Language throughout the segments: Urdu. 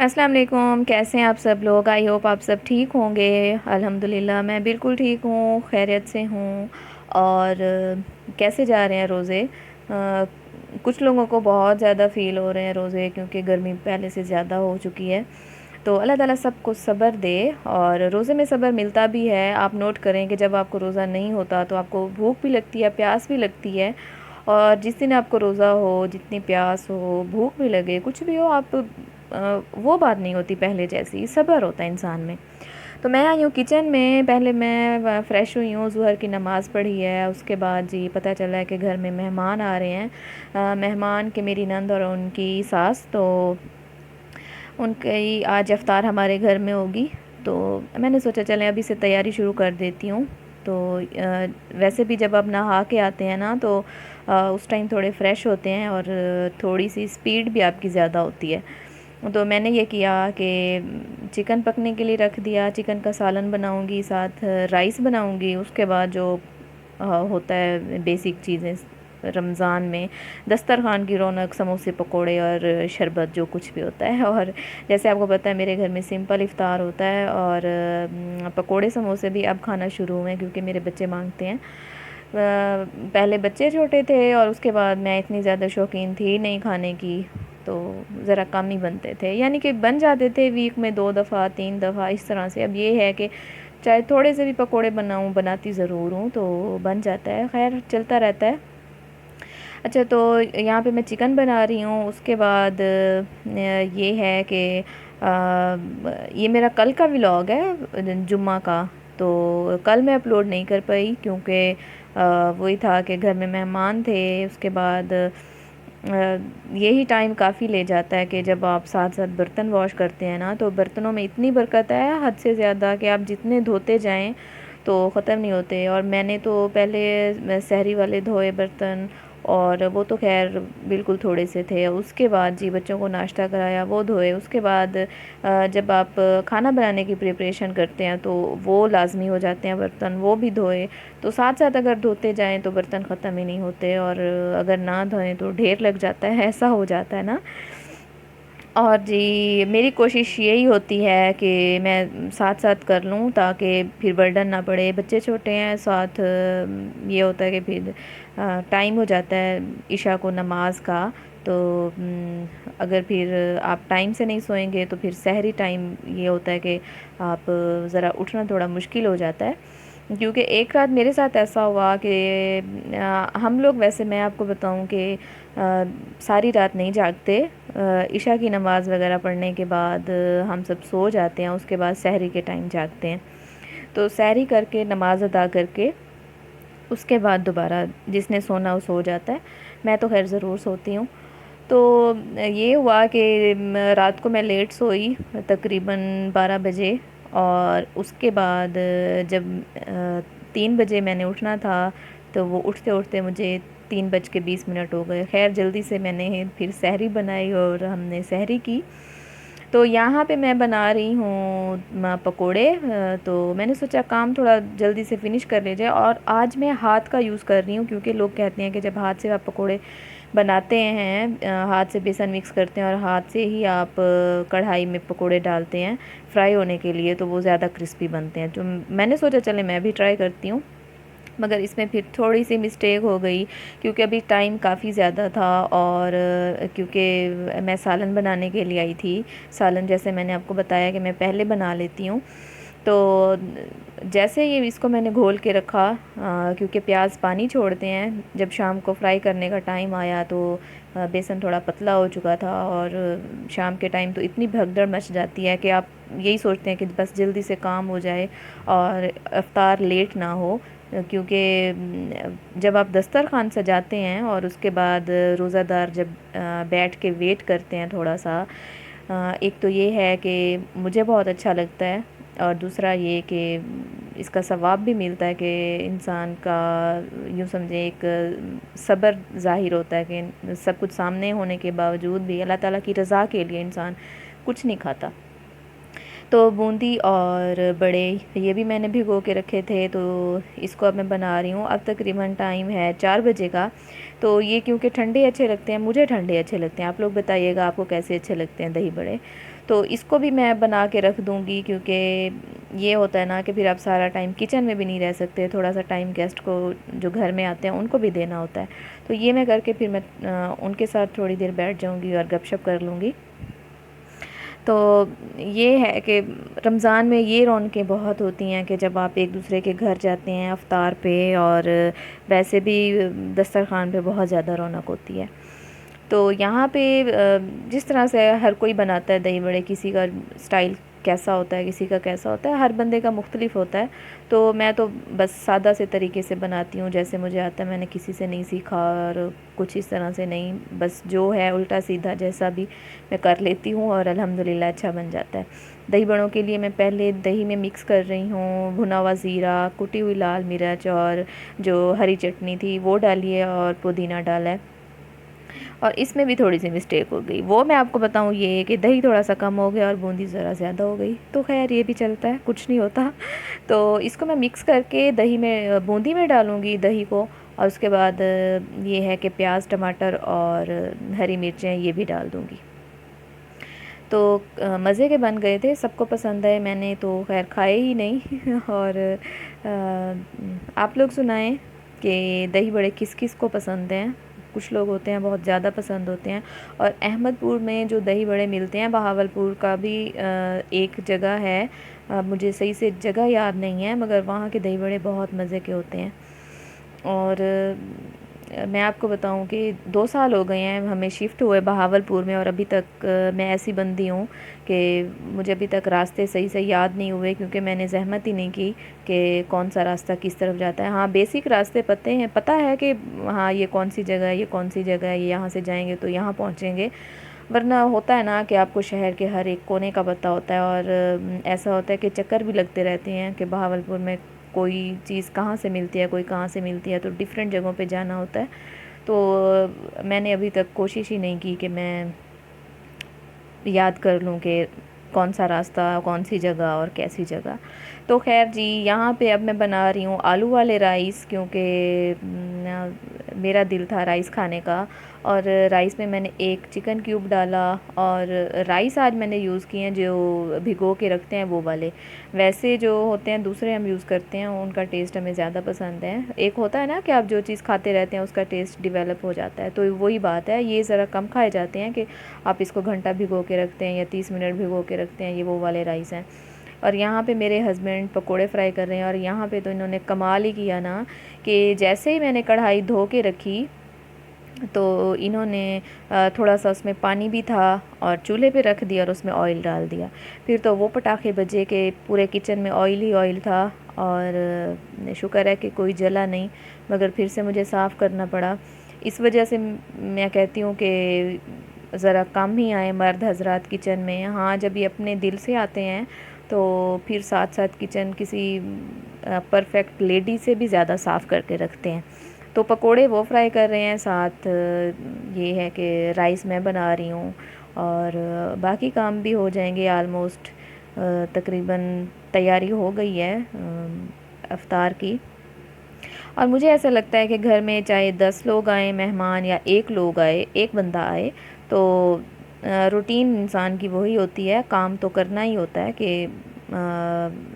السلام علیکم، کیسے ہیں آپ سب لوگ؟ آئی ہوپ آپ سب ٹھیک ہوں گے۔ الحمدللہ میں بالکل ٹھیک ہوں، خیریت سے ہوں۔ اور کیسے جا رہے ہیں روزے؟ کچھ لوگوں کو بہت زیادہ فیل ہو رہے ہیں روزے، کیونکہ گرمی پہلے سے زیادہ ہو چکی ہے۔ تو اللہ تعالیٰ سب کو صبر دے، اور روزے میں صبر ملتا بھی ہے۔ آپ نوٹ کریں کہ جب آپ کو روزہ نہیں ہوتا تو آپ کو بھوک بھی لگتی ہے، پیاس بھی لگتی ہے، اور جس دن آپ کو روزہ ہو، جتنی پیاس ہو، بھوک بھی لگے، کچھ بھی ہو، آپ وہ بات نہیں ہوتی پہلے جیسی، صبر ہوتا ہے انسان میں۔ تو میں آئی ہوں کچن میں، پہلے میں فریش ہوئی ہوں، ظہر کی نماز پڑھی ہے، اس کے بعد جی پتہ چلا ہے کہ گھر میں مہمان آ رہے ہیں۔ مہمان کہ میری نند اور ان کی ساس، تو ان کی آج افطار ہمارے گھر میں ہوگی۔ تو میں نے سوچا چلیں ابھی سے تیاری شروع کر دیتی ہوں۔ تو ویسے بھی جب آپ نہا کے آتے ہیں نا، تو اس ٹائم تھوڑے فریش ہوتے ہیں، اور تھوڑی سی سپیڈ بھی آپ کی زیادہ ہوتی ہے۔ تو میں نے یہ کیا کہ چکن پکنے کے لیے رکھ دیا، چکن کا سالن بناؤں گی، ساتھ رائس بناؤں گی۔ اس کے بعد جو ہوتا ہے بیسک چیزیں رمضان میں، دسترخوان کی رونق، سموسے پکوڑے اور شربت، جو کچھ بھی ہوتا ہے۔ اور جیسے آپ کو پتہ ہے میرے گھر میں سمپل افطار ہوتا ہے، اور پکوڑے سموسے بھی اب کھانا شروع ہوئے ہیں، کیونکہ میرے بچے مانگتے ہیں۔ پہلے بچے چھوٹے تھے، اور اس کے بعد میں اتنی زیادہ شوقین تھی نہیں کھانے کی، تو ذرا کم ہی بنتے تھے، یعنی کہ بن جاتے تھے ویک میں 2 دفعہ 3 دفعہ اس طرح سے۔ اب یہ ہے کہ چاہے تھوڑے سے بھی پکوڑے بناؤں، بناتی ضرور ہوں، تو بن جاتا ہے، خیر چلتا رہتا ہے۔ اچھا، تو یہاں پہ میں چکن بنا رہی ہوں۔ اس کے بعد یہ ہے کہ یہ میرا کل کا ولاگ ہے جمعہ کا، تو کل میں اپلوڈ نہیں کر پائی، کیونکہ وہی تھا کہ گھر میں مہمان تھے۔ اس کے بعد یہی ٹائم کافی لے جاتا ہے کہ جب آپ ساتھ ساتھ برتن واش کرتے ہیں نا، تو برتنوں میں اتنی برکت ہے حد سے زیادہ کہ آپ جتنے دھوتے جائیں تو ختم نہیں ہوتے۔ اور میں نے تو پہلے سحری والے دھوئے برتن، اور وہ تو خیر بالکل تھوڑے سے تھے۔ اس کے بعد جی بچوں کو ناشتہ کرایا، وہ دھوئے۔ اس کے بعد جب آپ کھانا بنانے کی پریپریشن کرتے ہیں تو وہ لازمی ہو جاتے ہیں برتن، وہ بھی دھوئے۔ تو ساتھ ساتھ اگر دھوتے جائیں تو برتن ختم ہی نہیں ہوتے، اور اگر نہ دھوئیں تو ڈھیر لگ جاتا ہے، ایسا ہو جاتا ہے نا۔ اور جی میری کوشش یہی ہوتی ہے کہ میں ساتھ ساتھ کر لوں، تاکہ پھر برڈن نہ پڑے، بچے چھوٹے ہیں ساتھ۔ یہ ہوتا ہے کہ پھر ٹائم ہو جاتا ہے عشاء کو نماز کا، تو اگر پھر آپ ٹائم سے نہیں سوئیں گے تو پھر سحری ٹائم یہ ہوتا ہے کہ آپ ذرا اٹھنا تھوڑا مشکل ہو جاتا ہے۔ کیونکہ ایک رات میرے ساتھ ایسا ہوا کہ ہم لوگ، ویسے میں آپ کو بتاؤں کہ ساری رات نہیں جاگتے، عشاء کی نماز وغیرہ پڑھنے کے بعد ہم سب سو جاتے ہیں، اس کے بعد سحری کے ٹائم جاگتے ہیں۔ تو سحری کر کے نماز ادا کر کے اس کے بعد دوبارہ جس نے سونا وہ سو جاتا ہے، میں تو خیر ضرور سوتی ہوں۔ تو یہ ہوا کہ رات کو میں لیٹ سوئی، تقریباً 12 بجے، اور اس کے بعد جب 3 بجے میں نے اٹھنا تھا، تو وہ اٹھتے اٹھتے مجھے 3:20 ہو گئے۔ خیر جلدی سے میں نے پھر سحری بنائی، اور ہم نے سحری کی۔ تو یہاں پہ میں بنا رہی ہوں پکوڑے، تو میں نے سوچا کام تھوڑا جلدی سے فنش کر لے جائے۔ اور آج میں ہاتھ کا یوز کر رہی ہوں، کیونکہ لوگ کہتے ہیں کہ جب ہاتھ سے آپ پکوڑے بناتے ہیں، ہاتھ سے بیسن مکس کرتے ہیں اور ہاتھ سے ہی آپ کڑھائی میں پکوڑے ڈالتے ہیں فرائی ہونے کے لیے، تو وہ زیادہ کرسپی بنتے ہیں۔ تو میں نے سوچا چلے میں بھی ٹرائی کرتی ہوں، مگر اس میں پھر تھوڑی سی مسٹیک ہو گئی، کیونکہ ابھی ٹائم کافی زیادہ تھا، اور کیونکہ میں سالن بنانے کے لیے آئی تھی۔ سالن جیسے میں نے آپ کو بتایا کہ میں پہلے بنا لیتی ہوں، تو جیسے یہ اس کو میں نے گھول کے رکھا، کیونکہ پیاز پانی چھوڑتے ہیں، جب شام کو فرائی کرنے کا ٹائم آیا تو بیسن تھوڑا پتلا ہو چکا تھا، اور شام کے ٹائم تو اتنی بھگدڑ مچ جاتی ہے کہ آپ یہی سوچتے ہیں کہ بس جلدی سے کام ہو جائے اور افطار لیٹ نہ ہو۔ کیونکہ جب آپ دسترخوان سجاتے ہیں اور اس کے بعد روزہ دار جب بیٹھ کے ویٹ کرتے ہیں تھوڑا سا، ایک تو یہ ہے کہ مجھے بہت اچھا لگتا ہے، اور دوسرا یہ کہ اس کا ثواب بھی ملتا ہے، کہ انسان کا یوں سمجھیں ایک صبر ظاہر ہوتا ہے، کہ سب کچھ سامنے ہونے کے باوجود بھی اللہ تعالیٰ کی رضا کے لیے انسان کچھ نہیں کھاتا۔ تو بوندی اور بڑے یہ بھی میں نے بھگو کے رکھے تھے، تو اس کو اب میں بنا رہی ہوں۔ اب تقریباً ٹائم ہے 4 بجے کا، تو یہ کیونکہ ٹھنڈے اچھے لگتے ہیں، مجھے ٹھنڈے اچھے لگتے ہیں، آپ لوگ بتائیے گا آپ کو کیسے اچھے لگتے ہیں دہی بڑے۔ تو اس کو بھی میں بنا کے رکھ دوں گی، کیونکہ یہ ہوتا ہے نا کہ پھر آپ سارا ٹائم کچن میں بھی نہیں رہ سکتے، تھوڑا سا ٹائم گیسٹ کو جو گھر میں آتے ہیں ان کو بھی دینا ہوتا ہے۔ تو یہ میں کر کے پھر میں ان کے ساتھ تھوڑی دیر بیٹھ جاؤں گی اور گپ شپ کر لوں گی۔ تو یہ ہے کہ رمضان میں یہ رونقیں بہت ہوتی ہیں کہ جب آپ ایک دوسرے کے گھر جاتے ہیں افطار پہ، اور ویسے بھی دسترخوان پہ بہت زیادہ رونق ہوتی ہے۔ تو یہاں پہ جس طرح سے ہر کوئی بناتا ہے دہی بڑے، کسی کا سٹائل کیسا ہوتا ہے، کسی کا کیسا ہوتا ہے، ہر بندے کا مختلف ہوتا ہے۔ تو میں تو بس سادہ سے طریقے سے بناتی ہوں جیسے مجھے آتا ہے، میں نے کسی سے نہیں سیکھا اور کچھ اس طرح سے نہیں، بس جو ہے الٹا سیدھا جیسا بھی میں کر لیتی ہوں اور الحمدللہ اچھا بن جاتا ہے۔ دہی بڑوں کے لیے میں پہلے دہی میں مکس کر رہی ہوں بھنا ہوا زیرہ، کٹی ہوئی لال مرچ، اور جو ہری چٹنی تھی وہ ڈالی ہے، اور پودینہ ڈالا ہے۔ اور اس میں بھی تھوڑی سی مسٹیک ہو گئی، وہ میں آپ کو بتاؤں یہ کہ دہی تھوڑا سا کم ہو گیا اور بوندی ذرا زیادہ ہو گئی، تو خیر یہ بھی چلتا ہے، کچھ نہیں ہوتا۔ تو اس کو میں مکس کر کے دہی میں بوندی میں ڈالوں گی دہی کو، اور اس کے بعد یہ ہے کہ پیاز ٹماٹر اور ہری مرچیں یہ بھی ڈال دوں گی۔ تو مزے کے بن گئے تھے، سب کو پسند ہے، میں نے تو خیر کھائے ہی نہیں۔ اور آپ لوگ سنائیں کہ دہی بڑے کس کس کو پسند ہیں؟ کچھ لوگ ہوتے ہیں بہت زیادہ پسند ہوتے ہیں۔ اور احمد پور میں جو دہی بڑے ملتے ہیں، بہاول پور کا بھی ایک جگہ ہے، مجھے صحیح سے جگہ یاد نہیں ہے، مگر وہاں کے دہی بڑے بہت مزے کے ہوتے ہیں۔ اور میں آپ کو بتاؤں کہ 2 سال ہو گئے ہیں ہمیں شفٹ ہوئے بہاول پور میں، اور ابھی تک میں ایسی بندی ہوں کہ مجھے ابھی تک راستے صحیح سے یاد نہیں ہوئے، کیونکہ میں نے زحمت ہی نہیں کی کہ کون سا راستہ کس طرف جاتا ہے۔ ہاں بیسک راستے پتہ ہے کہ ہاں یہ کون سی جگہ ہے، یہ کون سی جگہ ہے، یہ یہاں سے جائیں گے تو یہاں پہنچیں گے، ورنہ ہوتا ہے نا کہ آپ کو شہر کے ہر ایک کونے کا پتہ ہوتا ہے، اور ایسا ہوتا ہے کہ چکر بھی لگتے رہتے ہیں کہ بہاول پور میں کوئی چیز کہاں سے ملتی ہے، کوئی کہاں سے ملتی ہے، تو ڈیفرنٹ جگہوں پہ جانا ہوتا ہے۔ تو میں نے ابھی تک کوشش ہی نہیں کی کہ میں یاد کر لوں کہ کون سا راستہ، کون سی جگہ اور کیسی جگہ۔ تو خیر جی، یہاں پہ اب میں بنا رہی ہوں آلو والے رائس، کیونکہ میرا دل تھا رائس کھانے کا، اور رائس میں نے ایک چکن کیوب ڈالا، اور رائس آج میں نے یوز کیے ہیں جو بھگو کے رکھتے ہیں وہ والے، ویسے جو ہوتے ہیں دوسرے ہم یوز کرتے ہیں ان کا ٹیسٹ ہمیں زیادہ پسند ہے۔ ایک ہوتا ہے نا کہ آپ جو چیز کھاتے رہتے ہیں اس کا ٹیسٹ ڈیولپ ہو جاتا ہے، تو وہی بات ہے، یہ ذرا کم کھائے جاتے ہیں کہ آپ اس کو گھنٹہ بھگو کے رکھتے ہیں یا 30 منٹ بھگو کے رکھتے ہیں، یہ وہ والے رائس ہیں۔ اور یہاں پہ میرے ہسبینڈ پکوڑے فرائی کر رہے ہیں، اور یہاں پہ تو انہوں نے کمال ہی کیا نا کہ جیسے ہی میں نے کڑھائی دھو کے رکھی تو انہوں نے تھوڑا سا اس میں پانی بھی تھا اور چولہے پہ رکھ دیا اور اس میں آئل ڈال دیا، پھر تو وہ پٹاخے بجے کہ پورے کچن میں آئل ہی آئل تھا، اور شکر ہے کہ کوئی جلا نہیں، مگر پھر سے مجھے صاف کرنا پڑا۔ اس وجہ سے میں کہتی ہوں کہ ذرا کم ہی آئیں مرد حضرات کچن میں، ہاں جب یہ اپنے دل سے آتے ہیں تو پھر ساتھ ساتھ کچن کسی پرفیکٹ لیڈی سے بھی زیادہ صاف کر کے رکھتے ہیں۔ تو پکوڑے وہ فرائی کر رہے ہیں، ساتھ یہ ہے کہ رائس میں بنا رہی ہوں، اور باقی کام بھی ہو جائیں گے آلموسٹ، تقریباً تیاری ہو گئی ہے افطار کی۔ اور مجھے ایسا لگتا ہے کہ گھر میں چاہے 10 لوگ آئیں مہمان یا ایک لوگ آئے، ایک بندہ آئے، تو روٹین انسان کی وہی ہوتی ہے، کام تو کرنا ہی ہوتا ہے، کہ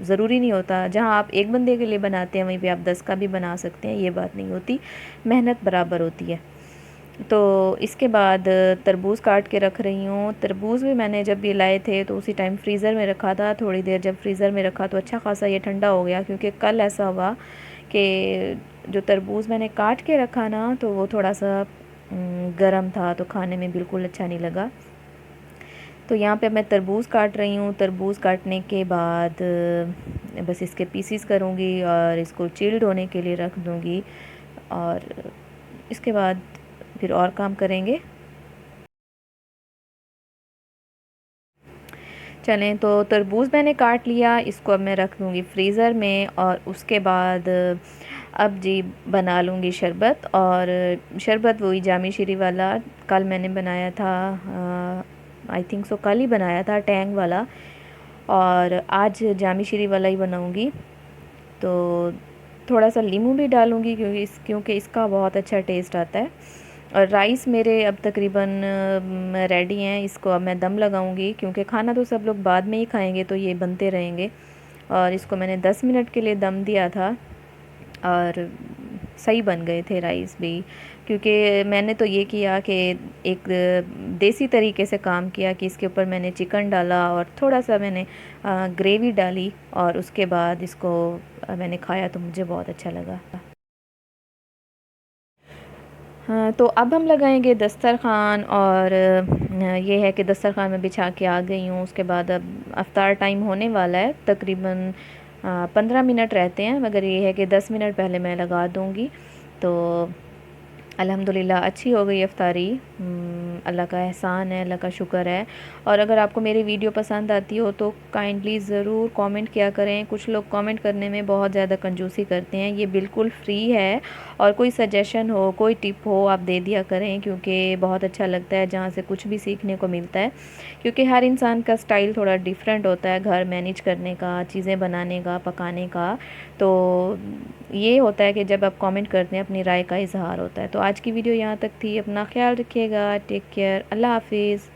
ضروری نہیں ہوتا جہاں آپ ایک بندے کے لیے بناتے ہیں وہیں پہ آپ 10 کا بھی بنا سکتے ہیں، یہ بات نہیں ہوتی، محنت برابر ہوتی ہے۔ تو اس کے بعد تربوز کاٹ کے رکھ رہی ہوں، تربوز بھی میں نے جب یہ لائے تھے تو اسی ٹائم فریزر میں رکھا تھا، تھوڑی دیر جب فریزر میں رکھا تو اچھا خاصا یہ ٹھنڈا ہو گیا، کیونکہ کل ایسا ہوا کہ جو تربوز میں نے کاٹ کے رکھا نا تو وہ تھوڑا سا گرم تھا، تو کھانے میں بالکل اچھا نہیں لگا۔ تو یہاں پہ میں تربوز کاٹ رہی ہوں، تربوز کاٹنے کے بعد بس اس کے پیسز کروں گی اور اس کو چلڈ ہونے کے لیے رکھ دوں گی، اور اس کے بعد پھر اور کام کریں گے۔ چلیں، تو تربوز میں نے کاٹ لیا، اس کو اب میں رکھ دوں گی فریزر میں، اور اس کے بعد اب جی بنا لوں گی شربت، اور شربت وہی جامی شیری والا کل میں نے بنایا تھا، آئی تھنک سو کل ہی بنایا تھا، ٹینگ والا، اور آج جامی شیری والا ہی بناؤں گی، تو تھوڑا سا لیموں بھی ڈالوں گی کیونکہ اس کا بہت اچھا ٹیسٹ آتا ہے۔ اور رائس میرے اب تقریباً ریڈی ہیں، اس کو اب میں دم لگاؤں گی کیونکہ کھانا تو سب لوگ بعد میں ہی کھائیں گے، تو یہ بنتے رہیں گے۔ اور اس کو میں نے 10 منٹ کے لیے دم دیا تھا اور صحیح بن گئے تھے رائس بھی، کیونکہ میں نے تو یہ کیا کہ ایک دیسی طریقے سے کام کیا کہ اس کے اوپر میں نے چکن ڈالا اور تھوڑا سا میں نے گریوی ڈالی، اور اس کے بعد اس کو میں نے کھایا تو مجھے بہت اچھا لگا۔ ہاں، تو اب ہم لگائیں گے دسترخوان، اور یہ ہے کہ دسترخوان میں بچھا کے آ گئی ہوں۔ اس کے بعد اب افطار ٹائم ہونے والا ہے، تقریباً 15 منٹ رہتے ہیں، مگر یہ ہے کہ 10 منٹ پہلے میں لگا دوں گی۔ تو الحمدللہ اچھی ہو گئی افطاری، اللہ کا احسان ہے، اللہ کا شکر ہے۔ اور اگر آپ کو میری ویڈیو پسند آتی ہو تو کائنڈلی ضرور کامنٹ کیا کریں۔ کچھ لوگ کامنٹ کرنے میں بہت زیادہ کنجوسی کرتے ہیں، یہ بالکل فری ہے، اور کوئی سجیشن ہو، کوئی ٹپ ہو، آپ دے دیا کریں، کیونکہ بہت اچھا لگتا ہے جہاں سے کچھ بھی سیکھنے کو ملتا ہے، کیونکہ ہر انسان کا سٹائل تھوڑا ڈیفرنٹ ہوتا ہے، گھر مینیج کرنے کا، چیزیں بنانے کا، پکانے کا۔ تو یہ ہوتا ہے کہ جب آپ کامنٹ کرتے ہیں اپنی رائے کا اظہار ہوتا ہے۔ تو آج کی ویڈیو یہاں تک تھی، اپنا خیال رکھیے گا، ٹیک کیئر، اللہ حافظ۔